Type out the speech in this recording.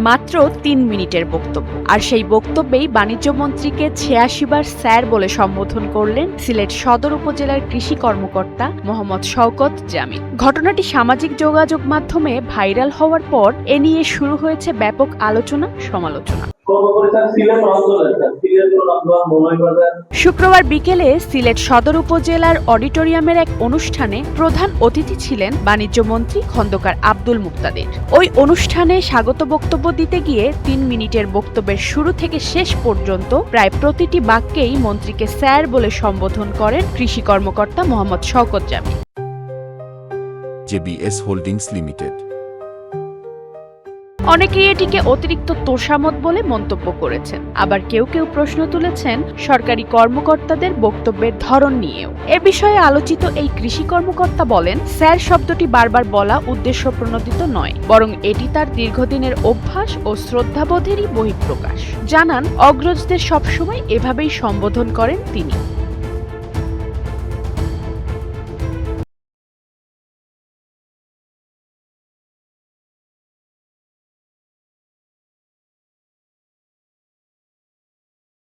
মাত্র ৩ মিনিটের বক্তব্য। আর সেই বক্তব্যেই বাণিজ্য মন্ত্রীকে ৮৬ বার স্যার বলে সম্বোধন করলেন সিলেট সদর উপজেলার কৃষি কর্মকর্তা মোহাম্মদ শওকত জামিল। ঘটনাটি সামাজিক যোগাযোগ মাধ্যমে ভাইরাল হওয়ার পর এ নিয়ে শুরু হয়েছে ব্যাপক আলোচনা সমালোচনা। শুক্রবার বিকেলে সিলেট সদর উপজেলার অডিটোরিয়ামের এক অনুষ্ঠানে প্রধান অতিথি ছিলেন বাণিজ্য মন্ত্রী খন্দকার আব্দুল মুক্তাদির। ওই অনুষ্ঠানে স্বাগত বক্তব্য দিতে গিয়ে ৩ মিনিটের বক্তব্যের শুরু থেকে শেষ পর্যন্ত প্রায় প্রতিটি বাক্যেই মন্ত্রীকে স্যার বলে সম্বোধন করেন কৃষি কর্মকর্তা Mohammad Shawkat Jamil. JBS holdings limited. অনেকেই এটিকে অতিরিক্ত তোষামত বলে মন্তব্য করেছেন, আবার কেউ কেউ প্রশ্ন তুলেছেন সরকারি কর্মকর্তাদের বক্তব্যের ধরন নিয়েও। এ বিষয়ে আলোচিত এই কৃষি কর্মকর্তা বলেন, স্যার শব্দটি বারবার বলা উদ্দেশ্য প্রণোদিত নয়, বরং এটি তার দীর্ঘদিনের অভ্যাস ও শ্রদ্ধাবোধেরই বহিঃপ্রকাশ। জানান, অগ্রজদের সবসময় এভাবেই সম্বোধন করেন তিনি।